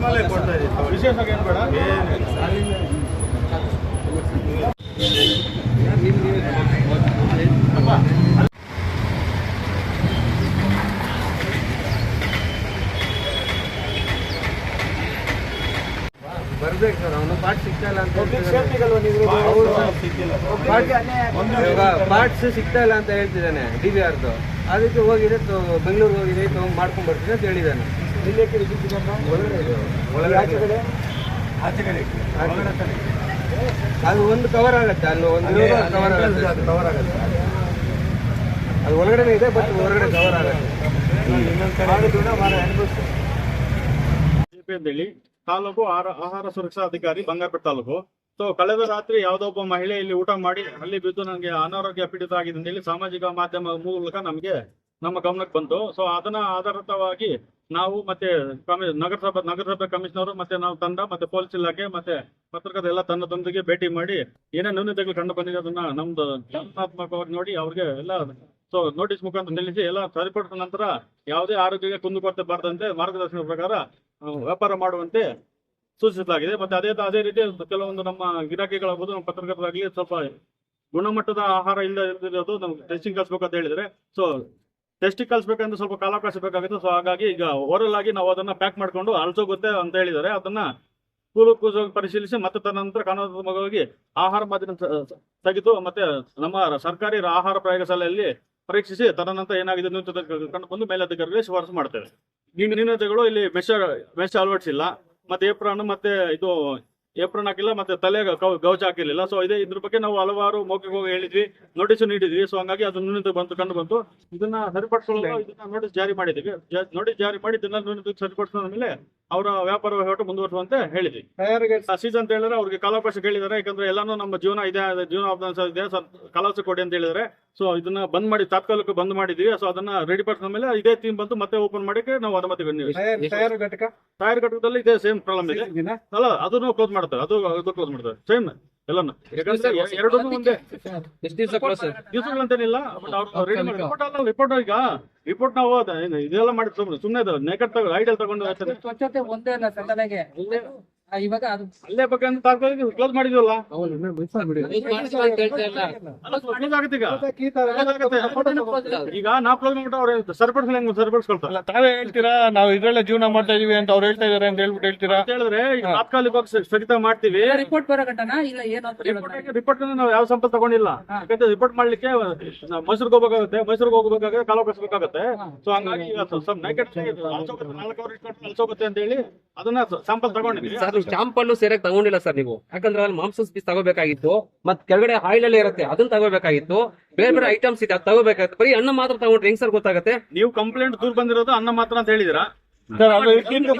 Normal ಆಗಿ ಕೊಡ್ತಾ ಇದೀವಿ, ವಿಶೇಷವಾಗಿ ಏನು ಬೇಡ. ಬರ್ಬೇಕು ಸರ್, ಅವನು ಪಾರ್ಟ್ ಸಿಗ್ತಾ ಇಲ್ಲ ಅಂತ ಪಾರ್ಟ್ಸ್ ಸಿಗ್ತಾ ಇಲ್ಲ ಅಂತ ಹೇಳ್ತಿದ್ದಾನೆ DVRದು. ಅದಕ್ಕೆ ಹೋಗಿದೆ ಬೆಂಗಳೂರು ಹೋಗಿದೆ ಮಾಡ್ಕೊಂಡ್ ಬರ್ತೀನಿ ಅಂತ ಹೇಳಿದ್ದಾನೆ. ಅದು ಒಂದು ಕವರ್ ಆಗತ್ತೆ, ಅಲ್ಲಿ ಒಂದು ಕವರ್ ಆಗತ್ತೆ. ಅದು ಒಳಗಡೆ ಇದೆ, ಬಟ್ ಹೊರಗಡೆ ಕವರ್ ಆಗತ್ತೆ. ಅಂತೇಳಿ ತಾಲೂಕು ಆಹಾರ ಸುರಕ್ಷಾ ಅಧಿಕಾರಿ ಬಂಗಾರಪೇಟೆ ತಾಲೂಕು. ಸೊ ಕಳೆದ ರಾತ್ರಿ ಯಾವುದೋ ಒಬ್ಬ ಮಹಿಳೆ ಇಲ್ಲಿ ಊಟ ಮಾಡಿ ಅಲ್ಲಿ ಬಿದ್ದು ನನಗೆ ಅನಾರೋಗ್ಯ ಪೀಡಿತ ಆಗಿದೆ ಅಂತೇಳಿ ಸಾಮಾಜಿಕ ಮಾಧ್ಯಮ ಮೂಲಕ ನಮ್ಮ ಗಮನಕ್ಕೆ ಬಂತು. ಸೊ ಅದನ್ನ ಆಧಾರಿತವಾಗಿ ನಾವು ಮತ್ತೆ ನಗರಸಭೆ ಕಮಿಷನರ್ ಮತ್ತೆ ನಾವು ತಂಡ ಮತ್ತೆ ಪೊಲೀಸ್ ಇಲಾಖೆ ಮತ್ತೆ ಪತ್ರಕರ್ತರ ಎಲ್ಲ ತಂಡದೊಂದಿಗೆ ಭೇಟಿ ಮಾಡಿ ಏನೇ ನ್ಯೂನತೆಗಳು ಕಂಡು ಬಂದಿದೆ ಅದನ್ನ ನಮ್ದು ಜ್ಞಾನಾತ್ಮಕವಾಗಿ ನೋಡಿ ಅವ್ರಿಗೆ ಎಲ್ಲ ಸೊ ನೋಟಿಸ್ ಮುಖಾಂತರ ನಿಲ್ಲಿಸಿ ಎಲ್ಲ ಸರಿಪಡಿಸಿದ ನಂತರ ಯಾವುದೇ ಆರೋಗ್ಯಕ್ಕೆ ಕುಂದುಕೊರತೆ ಬಾರದಂತೆ ಮಾರ್ಗದರ್ಶನದ ಪ್ರಕಾರ ವ್ಯಾಪಾರ ಮಾಡುವಂತೆ ಸೂಚಿಸಲಾಗಿದೆ. ಮತ್ತೆ ಅದೇ ರೀತಿ ಕೆಲವೊಂದು ನಮ್ಮ ಗಿರಾಕಿಗಳಾಗ್ಬೋದು, ನಮ್ಮ ಪತ್ರಕರ್ತರಾಗಲಿ ಸ್ವಲ್ಪ ಗುಣಮಟ್ಟದ ಆಹಾರ ಇಲ್ಲದಿರೋದು ನಮ್ಗೆ ಟೆಸ್ಟಿಂಗ್ ಕಳಿಸ್ಬೇಕು ಅಂತ ಹೇಳಿದ್ರೆ, ಸೊ ಟೆಸ್ಟಿಂಗ್ ಕಳಿಸ್ಬೇಕಂದ್ರೆ ಸ್ವಲ್ಪ ಕಾಲಾವಕಾಶ ಬೇಕಾಗುತ್ತೆ. ಸೊ ಹಾಗಾಗಿ ಈಗ ಓರಲ್ ಆಗಿ ನಾವು ಅದನ್ನ ಪ್ಯಾಕ್ ಮಾಡ್ಕೊಂಡು ಅಳಿಸೋಗುತ್ತೆ ಅಂತ ಹೇಳಿದ್ದಾರೆ. ಅದನ್ನ ಕೂಲಂಕುಷವಾಗಿ ಪರಿಶೀಲಿಸಿ ಮತ್ತೆ ತದನಂತರ ಕಾನೂನಾತ್ಮಕವಾಗಿ ಆಹಾರ ಮಾದರಿ ತೆಗೆದು ಮತ್ತೆ ನಮ್ಮ ಸರ್ಕಾರಿ ಆಹಾರ ಪ್ರಯೋಗಶಾಲೆಯಲ್ಲಿ ಪರೀಕ್ಷಿಸಿ ತದನಂತರ ಏನಾಗಿದೆ ಕಂಡು ಬಂದು ಮೇಲಧಿಕಾರಿಗಳಿಗೆ ಶಿಫಾರಸು ಮಾಡ್ತೇವೆ. ನ್ಯೂನತೆಗಳು ಇಲ್ಲಿ ಮೆಶ್ ಅಳವಡಿಸಿಲ್ಲ, ಮತ್ತೆ ಏಪ್ರಾನ್ ಮತ್ತೆ ಇದು ಏಪ್ರಾನ್ ಹಾಕಿಲ್ಲ, ಮತ್ತೆ ತಲೆ ಗೌಚ ಹಾಕಿರ್ಲಿಲ್ಲ. ಸೊ ಇದ್ರ ಬಗ್ಗೆ ನಾವು ಹಲವಾರು ಮೌಖಿಕ ಹೋಗಿ ಹೇಳಿದ್ವಿ, ನೋಟಿಸ್ ನೀಡಿದ್ವಿ. ಸೊ ಹಂಗಾಗಿ ಅದು ನ್ಯೂನತೆ ಕಂಡು ಬಂತು. ಇದನ್ನ ಸರಿಪಡಿಸಲು ಇದನ್ನ ನೋಟಿಸ್ ಜಾರಿ ಮಾಡಿದ್ವಿ. ನೋಟಿಸ್ ಜಾರಿ ಮಾಡಿ ಇದನ್ನ ನ್ಯೂನತೆ ಸರಿಪಡಿಸಿದ ಮೇಲೆ ಅವರ ವ್ಯಾಪಾರ ವಹಿವಾಟು ಮುಂದುವರಿಸುವಂತೆ ಹೇಳಿದ್ವಿ. ಸೀಸನ್ ಅಂತ ಹೇಳಿದ್ರೆ ಅವ್ರಿಗೆ ಕಾಲಾವಕಾಶ ಕೇಳಿದ್ದಾರೆ, ಯಾಕಂದ್ರೆ ಎಲ್ಲಾನು ನಮ್ಮ ಜೀವನ ಇದೆ, ಕಾಲಾವಕಾಶ ಕೊಡಿ ಅಂತ ಹೇಳಿದ್ದಾರೆ. ಸೊ ಇದನ್ನ ಬಂದ್ ಮಾಡಿ ತಾತ್ಕಾಲಿಕ ಬಂದ್ ಮಾಡಿದ್ವಿ. ಸೊ ಅದನ್ನ ರೆಡಿ ಪಡಿಸಿದ ಮೇಲೆ ಇದೇ ಥೀಮ್ ಬಂತು ಮತ್ತೆ ಓಪನ್ ಮಾಡಕ್ಕೆ ನಾವು ಅನುಮತಿ ಟೈರ್ ಘಟಕದಲ್ಲಿ ಇದೇ ಸೇಮ್ ಪ್ರಾಬ್ಲಮ್ ಇದೆ ಅಲ್ಲ, ಅದನ್ನು ಕ್ಲೋಸ್ ಮಾಡ್ತಾರೆ, ಅದು ಕ್ಲೋಸ್ ಮಾಡ್ತಾರೆ ಸೇಮ್ ಎಲ್ಲಾನು. ಯಾಕಂದ್ರೆ ಎರಡು ಒಂದೇ ದಿವಸಗಳಂತೇನಿಲ್ಲ. ರಿಪೋರ್ಟ್ ಈಗ ರಿಪೋರ್ಟ್ ನಾವು ಇದೆಲ್ಲ ಮಾಡಿ ಸುಮ್ಮನೆ ನೆಗಟ್ ಐಡಿಯಲ್ ತಗೊಂಡು ಇವಾಗ ಅಲ್ಲೇ ಬಗ್ಗೆ ತಾತ್ಕಾಲಿಕ ಕ್ಲೋಸ್ ಮಾಡಿದ್ವಲ್ಲ, ಈಗ ನಾವು ಕ್ಲೋಸ್ ಮಾಡ್ಬಿಟ್ಟು ಅವ್ರು ಸರಿಪಡಿಸ್ಕೊಳ್ತಾರೆ. ತಾವೇ ಹೇಳ್ತೀರಾ ನಾವು ಇದ್ರಲ್ಲೇ ಜೀವನ ಮಾಡ್ತಾ ಇದೀವಿ ಅಂತ ಅವ್ರು ಹೇಳ್ತಾ ಇದಾರೆ ಅಂತ ಹೇಳ್ಬಿಟ್ಟು ಹೇಳ್ತೀರಾ ಹೇಳಿದ್ರೆ ತಾತ್ಕಾಲಿಕವಾಗಿ ಸ್ಥಗಿತ ಮಾಡ್ತೀವಿ. ರಿಪೋರ್ಟ್ ಬರೋಗಂಟನ ಇಲ್ಲ ಏನು ರಿಪೋರ್ಟ್ ನಾವು ಯಾವ ಸಂಪತ್ತು ತಗೊಂಡಿಲ್ಲ, ಯಾಕಂದ್ರೆ ರಿಪೋರ್ಟ್ ಮಾಡ್ಲಿಕ್ಕೆ ಮೈಸೂರಿಗೆ ಹೋಗ್ಬೇಕಾಗುತ್ತೆ, ಮೈಸೂರಿಗೆ ಹೋಗ್ಬೇಕಾದ್ರೆ ಕಾಲಾವಕಾಶ ಬೇಕಾಗುತ್ತೆ. ಸೊ ಹಂಗಾಗಿ ಅಲ್ಸೋಗುತ್ತೆ ಅಂತ ಹೇಳಿ ಅದನ್ನ ಸ್ಯಾಂಪಲ್ ತಗೊಂಡಿದ್ವಿ. ಶಾಂಪಲ್ ಸೇರಕ್ ತಗೊಂಡಿಲ್ಲ ಸರ್ ನೀವು, ಯಾಕಂದ್ರೆ ಅಲ್ಲಿ ಮಾಂಸ ಪೀಸ್ ತಗೋಬೇಕಾಗಿತ್ತು, ಮತ್ತೆ ಕೆಳಗಡೆ ಆಯಿಲ್ ಅಲ್ಲಿ ಇರುತ್ತೆ ಅದನ್ನ ತಗೋಬೇಕಾಗಿತ್ತು, ಬೇರೆ ಬೇರೆ ಐಟಮ್ಸ್ ಇದೆ ಅದು ತಗೋಬೇಕಾಗಿತ್ತು. ಬರೀ ಅನ್ನ ಮಾತ್ರ ತಗೊಂಡ್ರೆ ಹೆಂಗ್ ಸರ್ ಗೊತ್ತಾಗುತ್ತೆ? ನೀವು ಕಂಪ್ಲೇಂಟ್ ದೂರ ಬಂದಿರೋದು ಅನ್ನ ಮಾತ್ರ ಅಂತ ಹೇಳಿದಿರಾ ಸರ್? ಅದು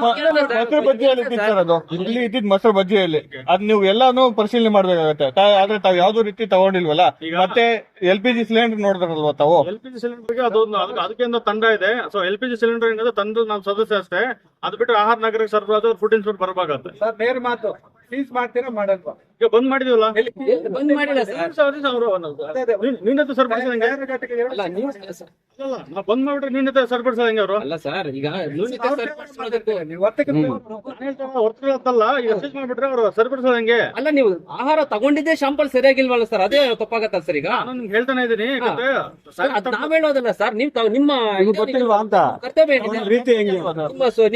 ಮೊಸರು ಬಜ್ಜಿಯಲ್ಲಿ ಇದ್ದಿದ್ದು ಸರ್, ಅದು ಇಲ್ಲಿ ಇದ್ದಿದ್ದು ಮೊಸರು ಬಜ್ಜಿಯಲ್ಲಿ. ಅದ್ ನೀವು ಎಲ್ಲಾನು ಪರಿಶೀಲನೆ ಮಾಡ್ಬೇಕಾಗತ್ತೆ. ಆದ್ರೆ ತಾವ್ ಯಾವ್ದು ರೀತಿ ತಗೊಂಡಿಲ್ವಲ್ಲ. ಮತ್ತೆ LPG ಸಿಲಿಂಡರ್ ನೋಡಿದ್ರಲ್ವಾ ತಾವು? LPG ಸಿಲಿಂಡರ್ಗೆ ಅದಕ್ಕೆ ಒಂದು ತಂಡ ಇದೆ. ಸೊ LPG ಸಿಲಿಂಡರ್ ಏನಂದ್ರೆ ತಂದು ನಾವು ಸದಸ್ಯ ಅಷ್ಟೇ, ಅದು ಬಿಟ್ಟು ಆಹಾರ ನಗರಕ್ಕೆ ಸರಬರಾಜು ಫುಡ್ ಇನ್ಸ್ಪೆಕ್ಟರ್ ಬರಬೇಕಾಗುತ್ತೆ. ಸರ್ ನೇರ ಮಾತು, ಫೀಸ್ ಮಾಡ್ತೀರಾ ಮಾಡಲ್ವಾ? ಈಗ ಬಂದ್ ಮಾಡಿದೀವಲ್ಲ, ಬಂದ್ ಮಾಡಿಲ್ಲ ಸರ್. ನ್ಯೂನತೆ ಸರಿಪಡಿಸಂಗೆ ನಾವು ಬಂದ್ ಮಾಡ್ಬಿಟ್ರೆ ನ್ಯೂನತೆ ಸರಿಪಡಿಸಂಗೆ ಅವರು ಅಲ್ಲ ಸರ್. ಈಗ ಹೊರತಲ್ಲ, ಈಗ ಸೀಸ್ ಮಾಡ್ಬಿಟ್ರೆ ಅವರು ಸರಿಪಡಿಸಂಗೆ ಅಲ್ಲ, ನೀವು ಆಹಾರ ತಗೊಂಡಿದ್ದೆ ಶಾಂಪಲ್ ಸರಿಯಾಗಿಲ್ವಲ್ಲ ಸರ್, ಅದೇ ತಪ್ಪಾಗತ್ತ ಸರ್. ಈಗ ನಾನು ನಿಮ್ಗೆ ಹೇಳ್ತಾನೆ ಇದೀನಿ, ನಾವ್ ಹೇಳೋದಲ್ಲ ಸರ್, ನೀವು ನಿಮ್ಮ ಗೊತ್ತಿಲ್ವಾ ಅಂತ ಕರ್ತವ್ಯ ಏನಿದೆ, ರೀತಿ ಹೆಂಗೆ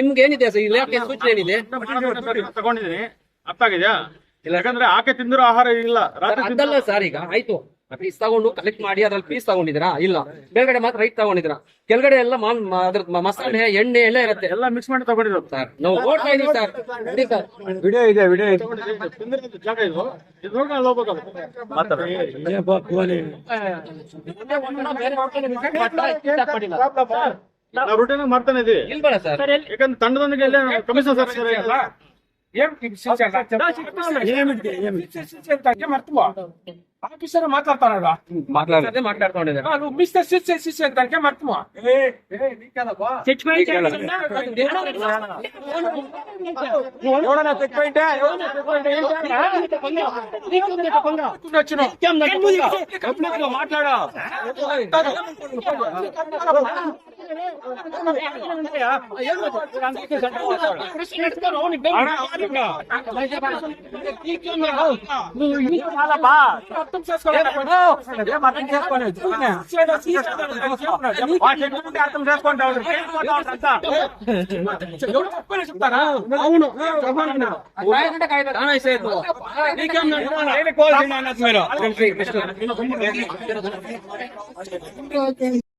ನಿಮ್ಗೆ ಏನಿದೆ ಸರ್ ಇಲಾಖೆ ಸೂಚನೆ ಏನಿದೆ? ತಗೊಂಡಿದೀನಿ, ಅರ್ಥ ಆಗಿದ್ಯಾ? ಯಾಕಂದ್ರೆ ಆಕೆ ತಿಂದಿರೋ ಆಹಾರ ಇಲ್ಲ. ಅದಲ್ಲ ಸರ್, ಈಗ ಆಯ್ತು ಪೀಸ್ ತಗೊಂಡು ಕಲೆಕ್ಟ್ ಮಾಡಿ ಅದ್ರಲ್ಲಿ ಪೀಸ್ ತಗೊಂಡಿದ್ದೀರಾ? ಇಲ್ಲ. ಮೇಲ್ಗಡೆ ಮಾತ್ರ ರೈಟ್ ತಗೊಂಡಿದ್ದೀರಾ, ಕೆಳಗಡೆ ಎಲ್ಲ ಅದ್ರ ಮಸಾಲೆ ಎಣ್ಣೆ ಎಲ್ಲ ಇರುತ್ತೆ, ಎಲ್ಲ ಮಿಕ್ಸ್ ಮಾಡಿ ತಗೊಂಡಿರೋದು ಸರ್. ನಾವು ನೋಡ್ತಾ ಇದೀವಿ ಸರ್. ವಿಡಿಯೋ ಇದೆ, ವಿಡಿಯೋ ಇದೆ. ಜಾಗ ಇದು ನೋಡಿ ಅಲ್ಲಿ ಹೋಗ್ಬೇಕಾಗುತ್ತೆ. ನಾವು ರೂಟೀನ್ ಮಾಡ್ತಾನೆ ಇದೀವಿ. ಇಲ್ಬೇಡ ಸರ್, ಯಾಕಂದ್ರೆ ತಂಡದೊಂದಿಗೆ ಕಮಿಷನ್ ಸರ್ ఆఫీసర్ మాట్లాడతాడు అదే మాట్లాడుతుండేది నువ్వు మిస్టర్ సిసి దానికే మర్తమా మాట్లాడా అర్థం చేసుకోవాలి అర్థం చేసుకుంటావు చెప్తారా అవును మీరు